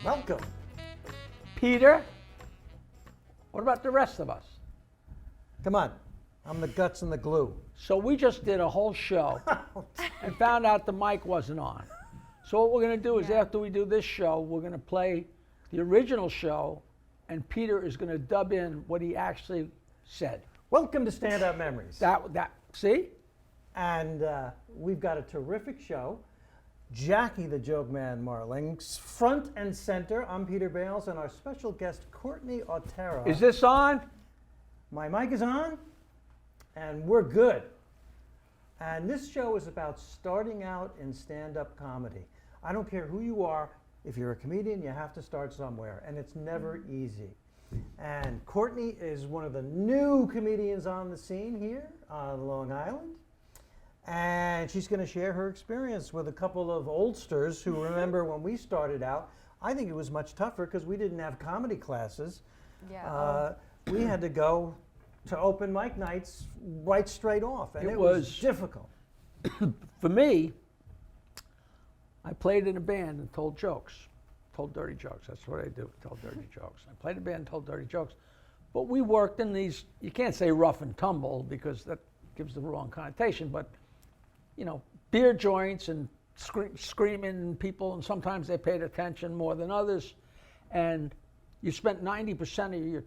Welcome. Peter, what about the rest of us? Come on. I'm the guts and the glue. So we just did a whole show and found out the mic wasn't on. So what we're going to do is after we do this show, we're going to play the original show, and Peter is going to dub in what he actually said. Welcome to Stand Up Memories. See? And we've got a terrific show. Jackie the Joke Man Marling's front and center. I'm Peter Bales, and our special guest, Courtney Autera. Is this on? My mic is on, and we're good. And this show is about starting out in stand-up comedy. I don't care who you are. If you're a comedian, you have to start somewhere, and it's never easy. And Courtney is one of the new comedians on the scene here on Long Island. And she's going to share her experience with a couple of oldsters who remember when we started out. I think it was much tougher because we didn't have comedy classes. Yeah. We had to go to open mic nights right straight off, and it was difficult. For me, I played in a band and told jokes, told dirty jokes. That's what I do, told dirty jokes. I played in a band and told dirty jokes. But we worked in these, you can't say rough and tumble because that gives the wrong connotation, but you know, beer joints and screaming people, and sometimes they paid attention more than others. And you spent 90% of your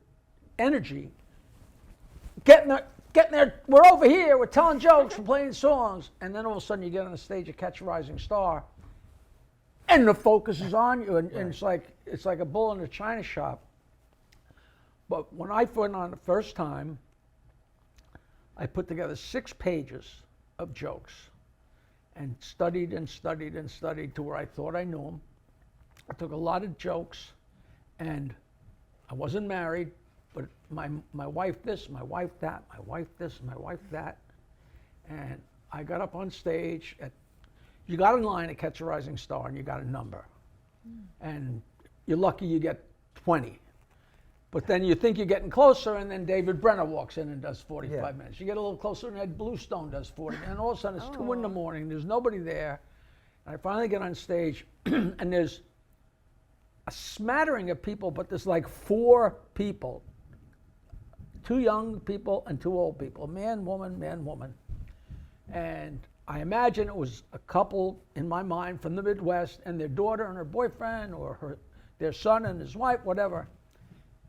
energy getting there, we're over here, we're telling jokes, we're playing songs, and then all of a sudden you get on the stage, you catch a rising star, and the focus is on you, and it's like a bull in a china shop. But when I went on the first time, I put together 6 pages of jokes and studied and studied and studied to where I thought I knew them. I took a lot of jokes, and I wasn't married, but my wife this, my wife that, my wife this, my wife that. And I got up on stage. You got in line to catch a rising star, and you got a number. And you're lucky you get 20. But then you think you're getting closer, and then David Brenner walks in and does 45 minutes. You get a little closer, and Ed Bluestone does 40. And all of a sudden, it's 2 in the morning. There's nobody there. And I finally get on stage, and there's a smattering of people, but there's like 4 people. 2 young people and 2 old people. Man, woman, man, woman. And I imagine it was a couple, in my mind, from the Midwest, and their daughter and her boyfriend, or their son and his wife, whatever.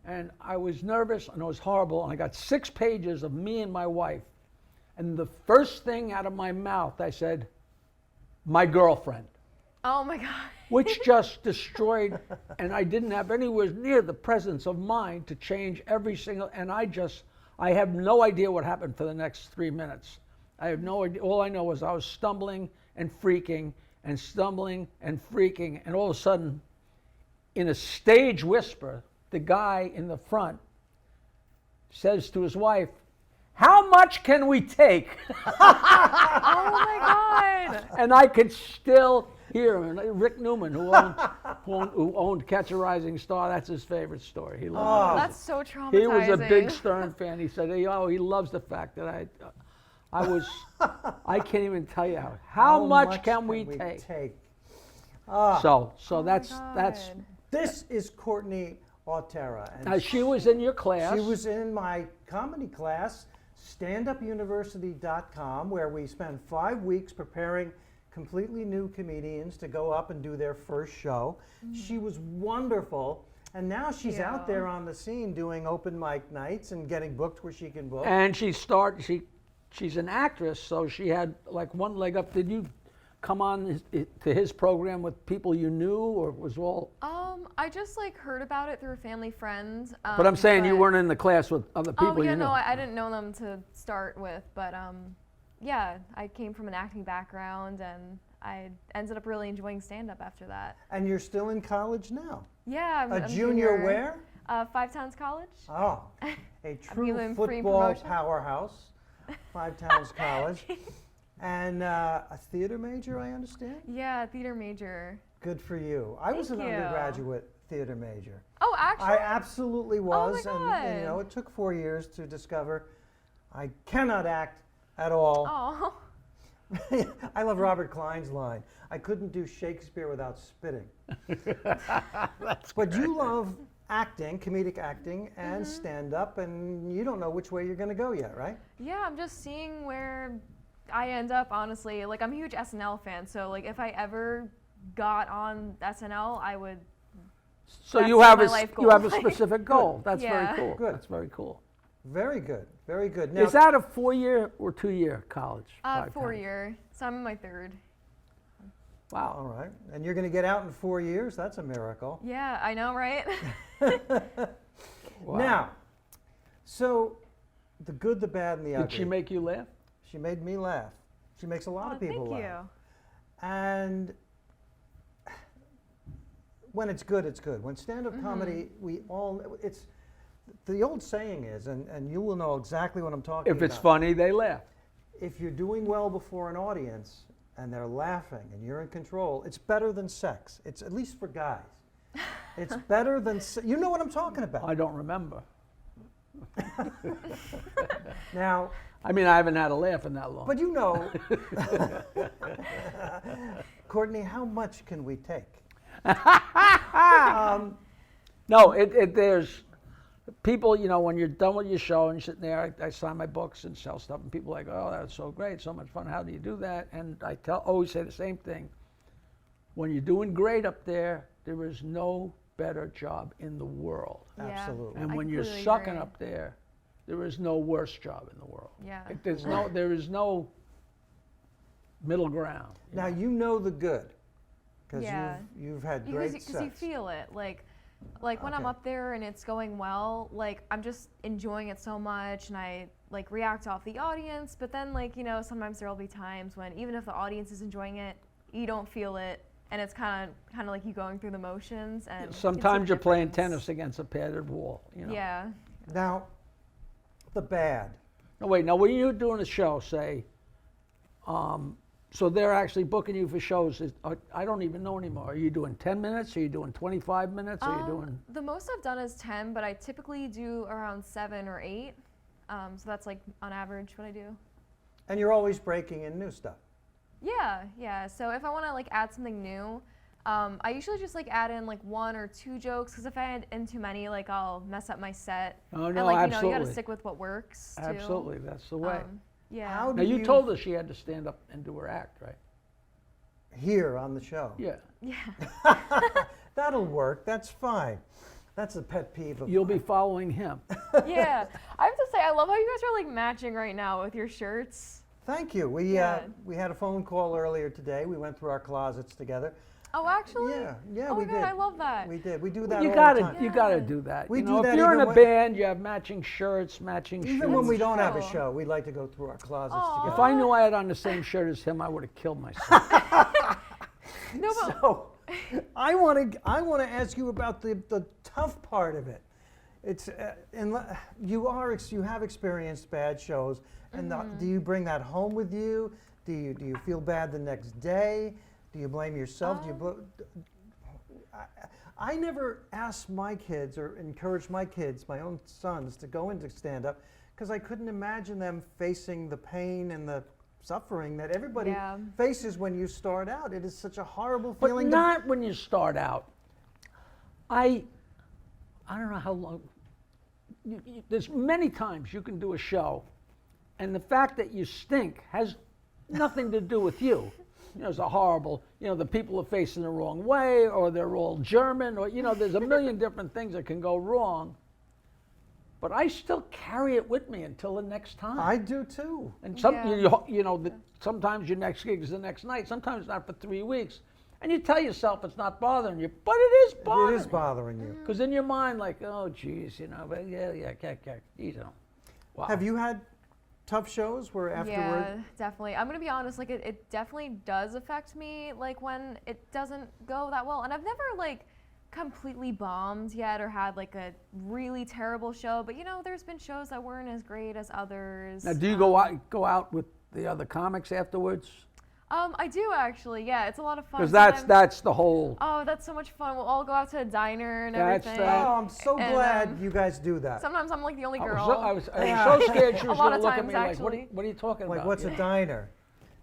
And I was nervous, and it was horrible, and I got 6 pages of me and my wife. And the first thing out of my mouth, I said, my girlfriend. Oh my God. Which just destroyed, and I didn't have anywhere near the presence of mind to change every single, and I have no idea what happened for the next 3 minutes. I have no idea. All I know is I was stumbling and freaking, and stumbling and freaking, and all of a sudden, in a stage whisper, the guy in the front says to his wife, "How much can we take?" Oh my God. And I could still hear him. And Rick Newman, who owned Catch a Rising Star, that's his favorite story. He loved it. That's so traumatizing. He was a big Stern fan. He said, he loves the fact that I can't even tell you how much can we take? So that's. This is Courtney Autera. And she was in your class. She was in my comedy class, standupuniversity.com, where we spent 5 weeks preparing completely new comedians to go up and do their first show. She was wonderful, and now she's out there on the scene doing open mic nights and getting booked where she can book. And she's an actress, so she had like one leg up. Did you come on to his program with people you knew, or was all? I just like heard about it through family friends. But I'm saying you weren't in the class with other people you knew. No, I didn't know them to start with, but yeah, I came from an acting background, and I ended up really enjoying stand-up after that. And you're still in college now? Yeah, I'm junior where? 5 Towns College. Oh, a true football powerhouse, 5 Towns College. And a theater major, I understand? Yeah, theater major. Good for you. I was an undergraduate theater major. Oh, actually? I absolutely was. Oh my God. And you know, it took 4 years to discover I cannot act at all. Oh. I love Robert Klein's line. I couldn't do Shakespeare without spitting. But you love acting, comedic acting, and stand-up, and you don't know which way you're going to go yet, right? Yeah, I'm just seeing where I end up, honestly. Like, I'm a huge SNL fan, so like if I ever got on SNL, I would. So That's you have my a life you have a goal. specific goal. That's Yeah. very cool. Good. That's very cool. Very good, very good. Now, Is that a 4-year or 2-year college? 4-year, so I'm in my 3rd. Wow. all right, and you're going to get out in 4 years? That's a miracle. Yeah, I know, right? Wow. Now, so the good, the bad, and the ugly. Did she make you laugh? She made me laugh. She makes a lot Oh, of people thank laugh. you. And when it's good, it's good. When stand-up comedy, it's, the old saying is, and you will know exactly what I'm talking about. If it's funny, they laugh. If you're doing well before an audience and they're laughing and you're in control, it's better than sex. It's at least for guys. It's better than, you know what I'm talking about. I don't remember. Now, I mean, I haven't had a laugh in that long. but you know, Courtney, how much can we take? No, there's people, you know, when you're done with your show and you're sitting there, I sign my books and sell stuff, and people are like, oh, that's so great, so much fun. How do you do that? And I always say the same thing. When you're doing great up there, there is no better job in the world. Yeah. Absolutely. And I when you're completely sucking agree. up there is no worse job in the world. Yeah. There is no middle ground. Now you know the good, because Yeah. you've had Because great you sets. feel it, like when I'm Okay. up there and it's going well, like I'm just enjoying it so much, and I like react off the audience. But then, like, you know, sometimes there'll be times when even if the audience is enjoying it, you don't feel it, and it's kind of like you going through the motions. And you can see Sometimes the you're playing difference. tennis against a padded wall. You know? Yeah. Now, the bad. No, wait. Now, when you're doing a show, say, so they're actually booking you for shows. I don't even know anymore. Are you doing 10 minutes? Are you doing 25 minutes? Are you doing? The most I've done is 10, but I typically do around 7 or 8. So that's like on average what I do. And you're always breaking in new stuff. Yeah. So if I want to like add something new, I usually just like add in like 1 or 2 jokes, because if I add in too many, like I'll mess up my set. Oh, and no, like, you know, you absolutely. gotta stick with what works too. Absolutely, that's the way. Yeah. How Now, do you told us she had to stand up and do her act, right? Here on the show. Yeah. Yeah. That'll work. That's fine. That's a pet peeve of You'll be mine. following him. Yeah. I have to say, I love how you guys are like matching right now with your shirts. Thank you. We Yeah. we had a phone call earlier today. We went through our closets together. Oh, actually? Yeah, Oh we my did. God, I love that. We did. We do that You all gotta, the time. you gotta do that. We you do know, that if you're in even a when- band, you have matching shirts, matching shoes. Even when we don't have a true. show, we like to go through our closets Aw. together. If I knew I had on the same shirt as him, I would have killed myself. No, but So, I want to ask you about the tough part of it. It's you have experienced bad shows, and do you bring that home with you? Do you feel bad the next day? Do you blame yourself? I never asked my kids or encouraged my kids, my own sons, to go into stand-up, because I couldn't imagine them facing the pain and the suffering that everybody Yeah. faces when you start out. It is such a horrible But feeling. not when you start out. I don't know how long. There's many times you can do a show, and the fact that you stink has nothing to do with you. You know, it's a horrible, you know, the people are facing the wrong way, or they're all German, or, you know, there's a million different things that can go wrong. But I still carry it with me until the next time. I do too. And Yeah. you know, sometimes your next gig is the next night, sometimes not for 3 weeks. And you tell yourself it's not bothering you, but it is bothering It is bothering you. Because in your mind, like, oh, geez, you know, but yeah, you know. Wow. Have you had tough shows where yeah, afterward? definitely. I'm gonna be honest, like it definitely does affect me, like when it doesn't go that well. And I've never like completely bombed yet or had like a really terrible show, but you know, there's been shows that weren't as great as others. Now, do you go out with the other comics afterwards? I do actually, yeah, it's a lot of fun. Because Sometimes- that's the whole. Oh, that's so much fun. We'll all go out to a diner and That's everything. that. Oh, I'm so And, glad you guys do that. Sometimes I'm like the only I girl. was so scared she A was lot going to of look at times, me like, actually. what are you talking Like, about? what's You a know? diner?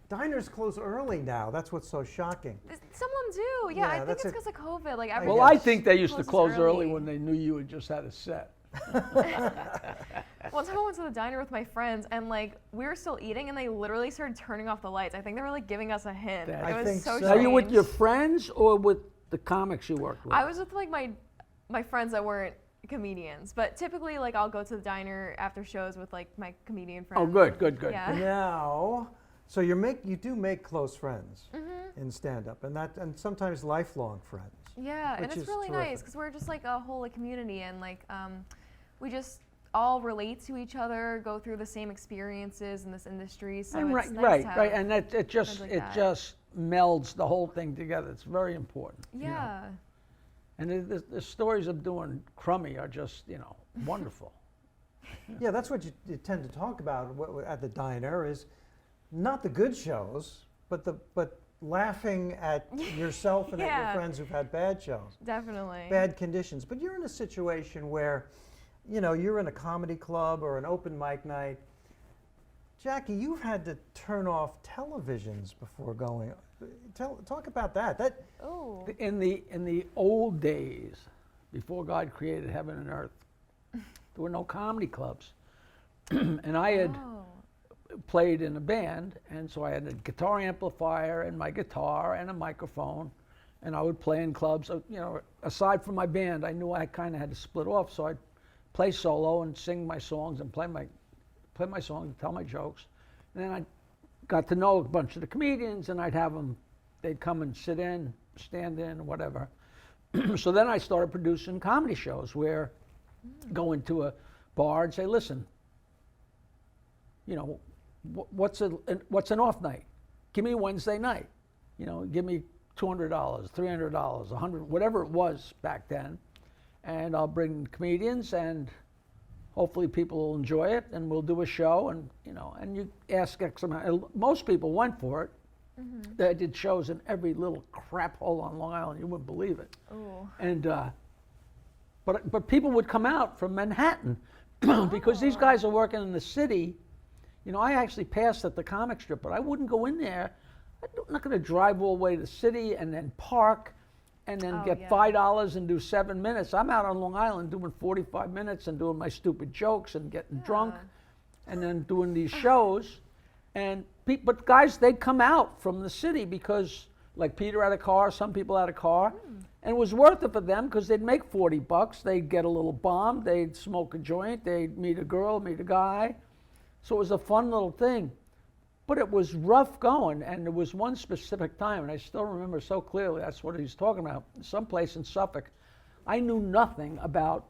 diners close early now. That's what's so shocking. Some of them do. Yeah, Yeah, I think that's it's a- because of COVID. Like I everyone Well, I guess. think they used to closes close early early. when they knew you had just had a set. One time I went to the diner with my friends and like we were still eating and they literally started turning off the lights. I think they were like giving us a hint. I It was think so so. Are you with strange. your friends or with the comics you worked with? I was with like my friends that weren't comedians, but typically like I'll go to the diner after shows with like my comedian friends. Oh, good, good, good. Yeah. Now, so you do make close friends Mm-hmm. in stand-up, and sometimes lifelong friends. Yeah, and Which it's is really terrific. nice because we're just like a whole like, community and like we just all relate to each other, go through the same experiences in this industry. So And it's right, nice right, to have, right, and that it just like it that. just melds the whole thing together. It's very important. yeah. And the stories of doing crummy are just wonderful. Yeah, that's what you tend to talk about at the diner is not the good shows, but laughing at yourself and at your Yeah. friends who've had bad shows, Definitely. bad conditions. But you're in a situation where, you're in a comedy club or an open mic night. Jackie, you've had to turn off televisions before going. Talk about that. Oh. In the old days, before God created heaven and earth, there were no comedy clubs, and I had Oh. played in a band, and so I had a guitar amplifier and my guitar and a microphone, and I would play in clubs. Aside from my band, I knew I kind of had to split off, so I'd play solo and sing my songs and play my songs and tell my jokes, and then I got to know a bunch of the comedians, and I'd have them. They'd come and sit in, stand in, whatever. So then I started producing comedy shows where go into a bar and say, listen, what's an off night? Give me Wednesday night. Give me $200, $300, $100, whatever it was back then, and I'll bring comedians, and hopefully people will enjoy it, and we'll do a show, and you ask X amount. Most people went for it. Mm-hmm. I did shows in every little crap hole on Long Island. You wouldn't believe it. Ooh. And but people would come out from Manhattan because these guys are working in the city. I actually passed at the comic strip, but I wouldn't go in there. I'm not going to drive all the way to the city and then park and then get yeah. $5 and do 7 minutes. I'm out on Long Island doing 45 minutes and doing my stupid jokes and getting drunk and then doing these shows. And but guys, they'd come out from the city because, like Peter had a car, some people had a car, and it was worth it for them because they'd make $40. They'd get a little bomb, they'd smoke a joint, they'd meet a girl, meet a guy. So it was a fun little thing. But it was rough going, and there was one specific time, and I still remember so clearly, that's what he's talking about, someplace in Suffolk. I knew nothing about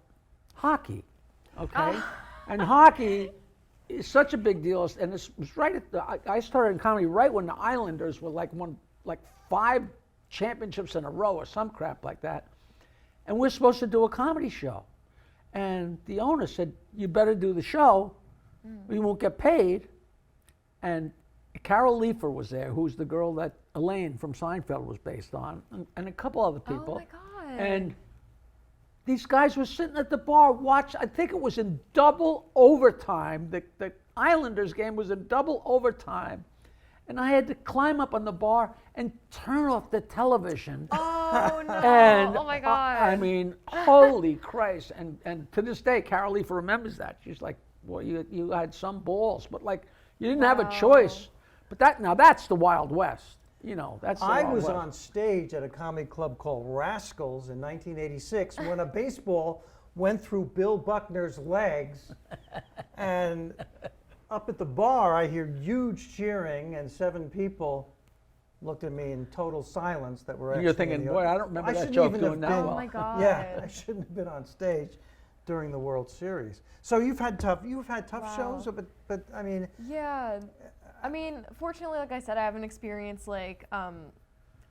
hockey, okay? And hockey is such a big deal, and this was right at I started in comedy right when the Islanders were won 5 championships in a row or some crap like that. And we're supposed to do a comedy show. And the owner said, you better do the show, or you won't get paid. And Carol Leifer was there, who's the girl that Elaine from Seinfeld was based on, and a couple other people. Oh my God. And these guys were sitting at the bar I think it was in double overtime. The Islanders game was in double overtime. And I had to climb up on the bar and turn off the television. Oh no! And Oh my God! I mean, holy Christ! And to this day, Carol Leifer remembers that. She's like, "Well, you had some balls, but you didn't have a choice." But that's the Wild West. That's the I Wild was West. on stage at a comedy club called Rascals in 1986 when a baseball went through Bill Buckner's legs, and up at the bar I hear huge cheering, and 7 people looked at me in total silence that were You're actually in thinking, the boy, audience. I don't remember that shouldn't joke even doing have that been- well. Oh my God! Yeah, I shouldn't have been on stage during the World Series. So you've had tough Wow. shows, but I mean, Yeah, I mean, fortunately, like I said, I haven't experienced a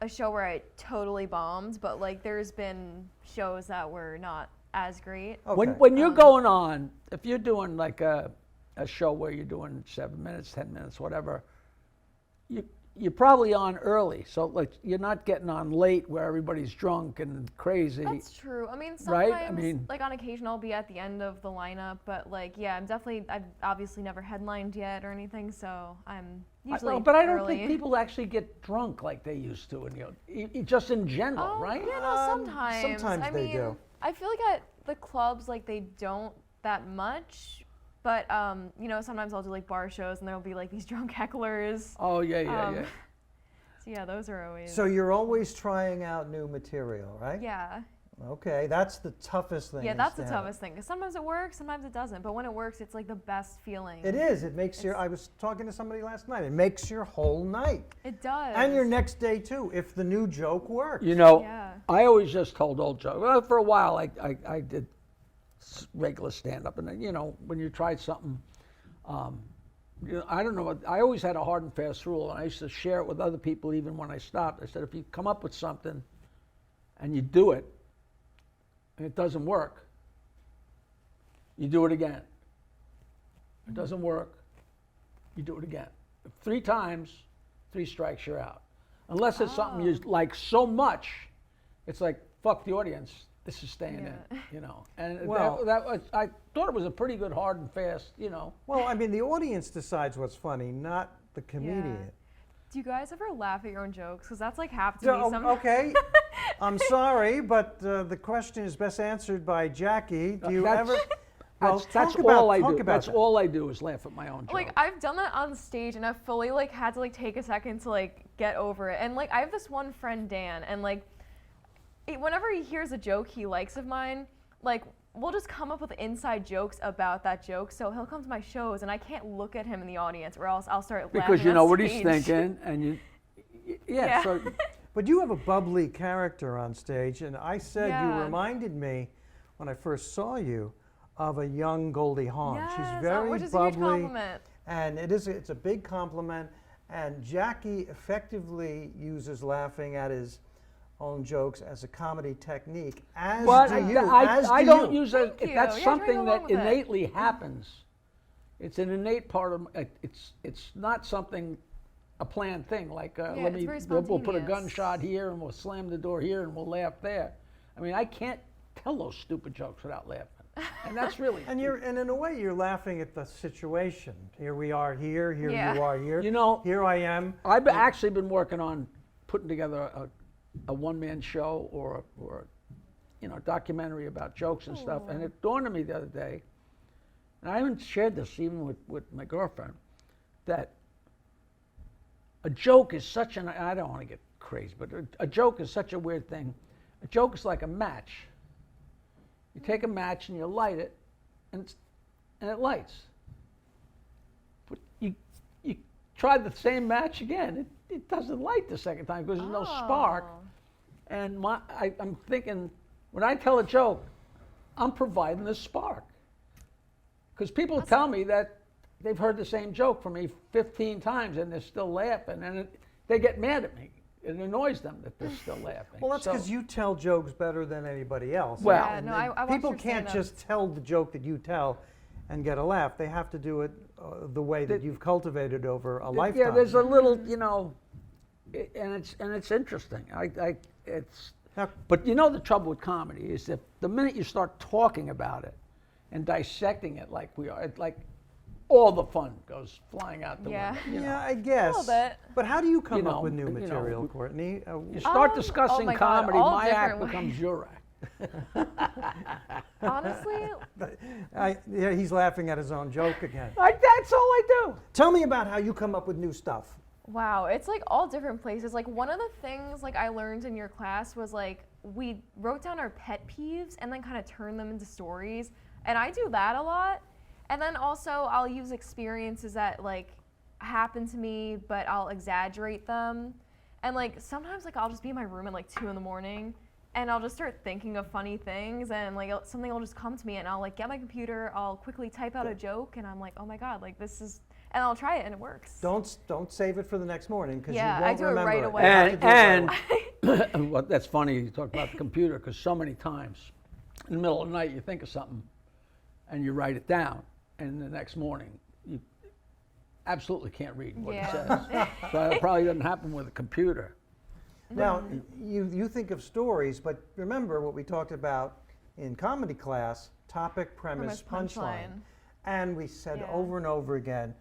show where I totally bombed, but there's been shows that were not as great. okay. When you're going on, if you're doing a show where you're doing 7 minutes, 10 minutes, whatever, you're probably on early. So you're not getting on late where everybody's drunk and crazy. That's true. I mean, Right? sometimes, I mean- on occasion, I'll be at the end of the lineup, but I've obviously never headlined yet or anything, so I'm Usually but I don't early. think people actually get drunk like they used to, and just in general, Oh, right? yeah, no, sometimes. sometimes I they mean, do. I feel like at the clubs, like they don't that much. But sometimes I'll do like bar shows, and there'll be like these drunk hecklers. Oh yeah. So yeah, those are always. So you're always trying out new material, right? Yeah. Okay, that's the toughest thing. Yeah, in that's the stand-up. toughest thing. Because sometimes it works, sometimes it doesn't. But when it works, it's like the best feeling. It is. It makes I was talking to somebody last night. It makes your whole night. It does. And your next day too, if the new joke works. Yeah. I always just told old jokes. Well, for a while, I did regular stand-up, and then, when you try something, I don't know. I always had a hard and fast rule, and I used to share it with other people even when I stopped. I said, if you come up with something and you do it, and it doesn't work, you do it again. If it doesn't work, you do it again. 3 times, 3 strikes, you're out. Unless it's something you like so much, it's like, fuck the audience, this is staying in, And Well- I thought it was a pretty good hard and fast, Well, I mean, the audience decides what's funny, not the comedian. Do you guys ever laugh at your own jokes? Because that's like happened to So, me sometimes. okay, I'm sorry, but the question is best answered by Jackie. Do you That's- ever? Well, that's talk about, all I talk do. about That's that. all I do is laugh at my own jokes. Like I've done that on stage, and I've fully like had to like take a second to like get over it. And like I have this one friend Dan, and like whenever he hears a joke he likes of mine, like we'll just come up with inside jokes about that joke. So he'll come to my shows, and I can't look at him in the audience, or else I'll start laughing. Because you on know what he's stage. thinking, and Yeah. So But you have a bubbly character on stage, and I said you Yeah. reminded me when I first saw you of a young Goldie Hawn. Yes, She's very which is a huge bubbly, compliment. and it's a big compliment. And Jackie effectively uses laughing at his own jokes as a comedy technique. As But do you. I don't use it. Thank If you. that's Yeah, something try to go that along with it. innately happens. It's an innate part of. It's not something, a planned thing. Like it's very we'll put a spontaneous. gunshot here, and we'll slam the door here, and we'll laugh there. I mean, I can't tell those stupid jokes without laughing, and that's really. And in a way, you're laughing at the situation. Here we are here you are here. Here I am. I've actually been working on putting together a one-man show or documentary about jokes and stuff. And it dawned on me the other day, and I haven't shared this even with my girlfriend, that a joke is such an, I don't want to get crazy, but a joke is such a weird thing. A joke is like a match. You take a match and you light it, and it lights. But you try the same match again, it doesn't light the second time because there's no spark. And I'm thinking, when I tell a joke, I'm providing the spark. Because people tell me that they've heard the same joke from me 15 times and they're still laughing, and they get mad at me. It annoys them that they're still laughing. Well, that's because you tell jokes better than anybody else. Well- Yeah, no, I watched people your can't stand-ups. just tell the joke that you tell and get a laugh. They have to do it the way that you've cultivated over a lifetime. Yeah, there's a little, and it's interesting. Now- But the trouble with comedy is that the minute you start talking about it and dissecting it like we are, all the fun goes flying out the window. Yeah, I guess. A little bit. But how do you come You up know, with new you know, material, Courtney? You start Oh discussing my God, comedy, all my act different becomes ways. your act. Honestly, Yeah, he's laughing at his own joke again. That's all I do. Tell me about how you come up with new stuff. wow, it's like all different places. Like one of the things like I learned in your class was like we wrote down our pet peeves and then kind of turned them into stories. And I do that a lot. And then also I'll use experiences that like happen to me, but I'll exaggerate them. And like sometimes like I'll just be in my room at like 2 a.m. and I'll just start thinking of funny things, and like something will just come to me, and I'll like get my computer, I'll quickly type out a joke, and I'm like, oh my God, like this is, and I'll try it and it works. Don't save it for the next morning because Yeah, you I won't do it remember right it. away. You have to do it right away. Well, that's funny you talk about the computer, because so many times in the middle of the night you think of something and you write it down, and the next morning you absolutely can't read what it says. So that probably doesn't happen with a computer. Now, you think of stories, but remember what we talked about in comedy class, topic, premise, Premise, punchline. punchline. And we said Yeah. over and over again,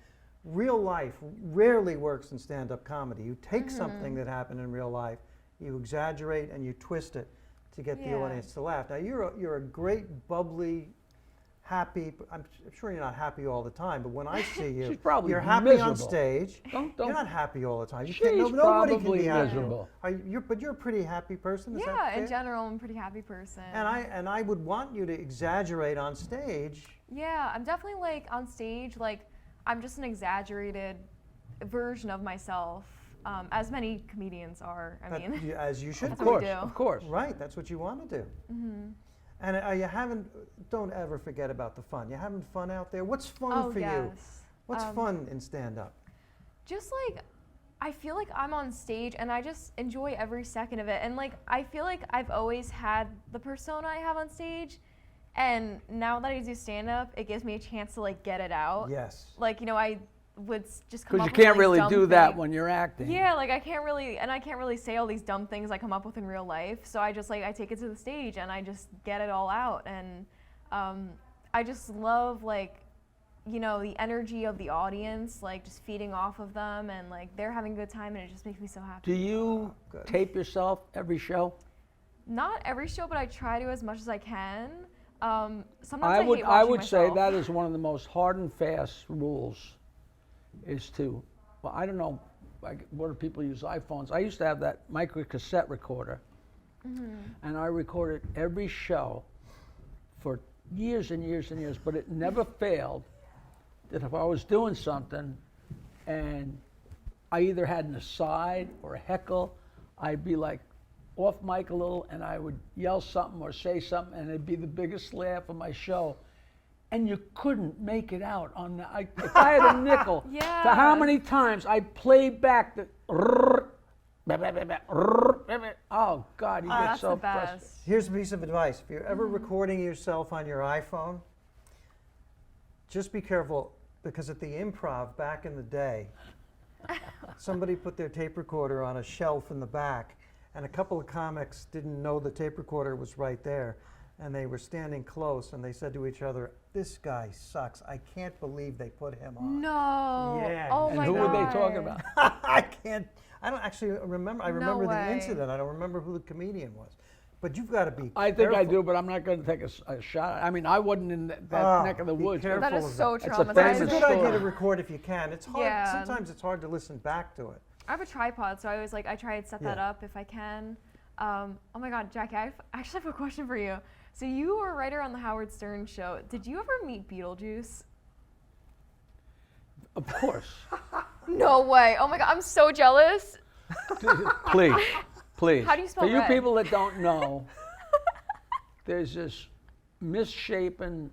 real life rarely works in stand-up comedy. You take something that happened in real life, you exaggerate and you twist it to get the Yeah. audience to laugh. Now you're a great, bubbly, happy. I'm sure you're not happy all the time, but when I see you, She's probably you're happy on miserable. stage. Don't- You're not happy all the time. You She's nobody can probably be happy. miserable. But you're a pretty happy person. Is that Yeah, in fair? general, I'm a pretty happy person. And I would want you to exaggerate on stage. Yeah, I'm definitely like on stage, like I'm just an exaggerated version of myself, as many comedians are. I mean, As you should That's be. what we do. Of course. Right, that's what you want to do. And don't ever forget about the fun. You having fun out there? What's fun oh for you? yes. What's fun in stand-up? Just like, I feel like I'm on stage and I just enjoy every second of it. And like, I feel like I've always had the persona I have on stage. And now that I do stand-up, it gives me a chance to like get it out. Yes. Like, you know, I would just come Because up you with can't all these really dumb do that things. when you're acting. Yeah, like I can't really say all these dumb things I come up with in real life. So I just like, I take it to the stage and I just get it all out. And I just love like, you know, the energy of the audience, like just feeding off of them and like they're having a good time and it just makes me so happy. Do you good. tape yourself every show? Not every show, but I try to as much as I can. Sometimes I I would hate I watching would say myself. that is one of the most hard and fast rules. Is to, well, I don't know, like what do people use iPhones? I used to have that micro cassette recorder, and I recorded every show for years and years and years. But it never failed that if I was doing something, and I either had an aside or a heckle, I'd be like off mic a little, and I would yell something or say something, and it'd be the biggest laugh of my show. And you couldn't make it out on the, if I had a nickel for how Yeah. many times I played back the oh God, you Oh, get that's so the frustrated. best. Here's a piece of advice. If you're ever recording yourself on your iPhone, just be careful because at the Improv back in the day, somebody put their tape recorder on a shelf in the back and a couple of comics didn't know the tape recorder was right there. And they were standing close and they said to each other, "This guy sucks. I can't believe they put him on." No. Yeah. Oh And my who God. were they talking about? I don't actually remember. I No remember the way. incident. I don't remember who the comedian was. But you've got to be I think I careful. do, but I'm not going to take a shot. I mean, I wasn't in that Oh, neck of the be woods. careful. But That is of so That's a traumatizing. But it's a famous good idea to story. record if you can. It's hard. Yeah. Sometimes it's hard to listen back to it. I have a tripod, so I always like I try to set that Yeah. up if I can. Oh my God, Jackie, I actually have a question for you. So you were a writer on the Howard Stern show. Did you ever meet Beetlejuice? Of course. No way. Oh my God, I'm so jealous. Please, please. How do you spell For you red? people that don't know, there's this misshapen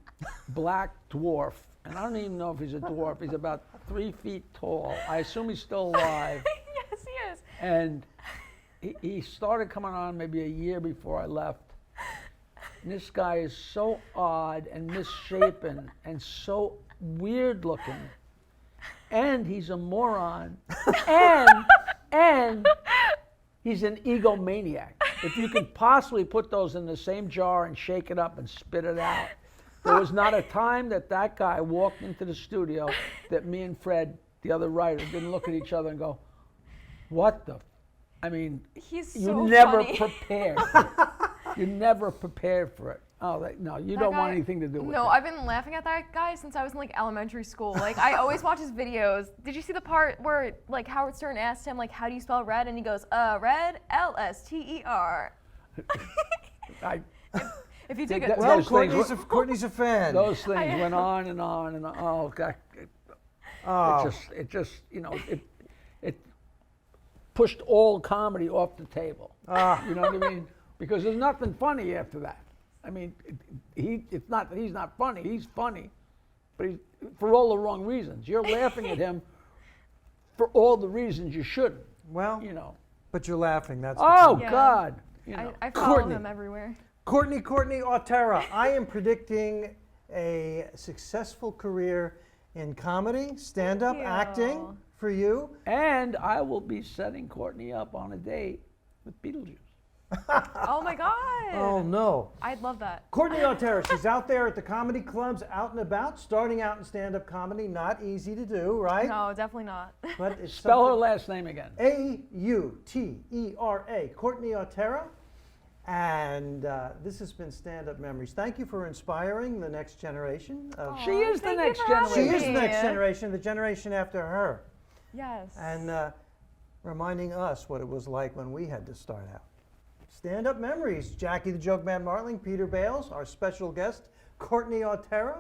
black dwarf, and I don't even know if he's a dwarf. He's about 3 feet tall. I assume he's still alive. Yes, he is. And he started coming on maybe a year before I left. And this guy is so odd and misshapen and so weird looking. And he's a moron. And he's an egomaniac. If you could possibly put those in the same jar and shake it up and spit it out. There was not a time that guy walked into the studio that me and Fred, the other writer, didn't look at each other and go, what the? I mean, He's you so never funny. prepared for it. You never prepared for it. Oh, no, you That don't want guy- anything to do with No, it. I've been laughing at that guy since I was in like elementary school. Like I always watch his videos. Did you see the part where like Howard Stern asked him like how do you spell red and he goes red Lster. If you dig That- it. well, Well, Those things- Courtney's a fan. Those things went on and on and on. Oh, God. Oh. It just, you know, it pushed all comedy off the table. Ah. You know what I mean? Because there's nothing funny after that. I mean, it's not that he's not funny. He's funny, but he's for all the wrong reasons. You're laughing at him for all the reasons you shouldn't. Well, You know. but you're laughing. That's Oh the Yeah. God. You know. I follow Courtney. him everywhere. Courtney Autera. I am predicting a successful career in comedy, stand-up, you. acting for you. And I will be setting Courtney up on a date with Beetlejuice. Oh my God. Oh no. I'd love that. Courtney Autera, she's out there at the comedy clubs, out and about, starting out in stand-up comedy. Not easy to do, right? No, definitely not. But it's Spell her something- last name again. Autera, Courtney Autera. And this has been Stand-Up Memories. Thank you for inspiring the next generation. She is the Thank you next for having She generation. is the next me. generation, the generation after her. Yes. And reminding us what it was like when we had to start out. Stand-Up Memories. Jackie the Joke Man Martling, Peter Bales, our special guest, Courtney Autera.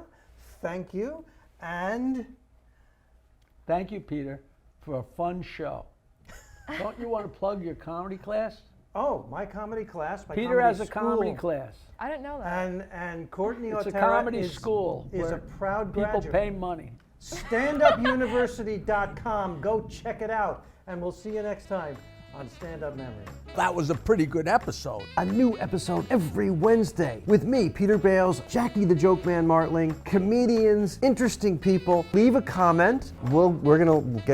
Thank you. And Thank you, Peter, for a fun show. Don't you want to plug your comedy class? oh, my comedy class, my Peter comedy has a comedy school. class. I didn't know that. And Courtney It's a Autera comedy is, school is a where proud People graduate. pay money. StandUpUniversity.com. Go check it out. And we'll see you next time on Stand Up Memory. That was a pretty good episode. A new episode every Wednesday with me, Peter Bales, Jackie the Joke Man Martling, comedians, interesting people. Leave a comment. We'll get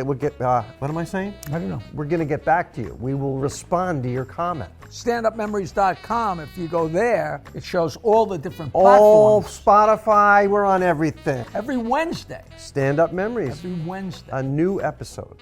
what am I saying? I don't know. We're gonna get back to you. We will respond to your comment. StandUpMemories.com, if you go there, it shows all the different All platforms. Spotify, we're on everything. Every Wednesday. Stand Up Memories, Every Wednesday. a new episode.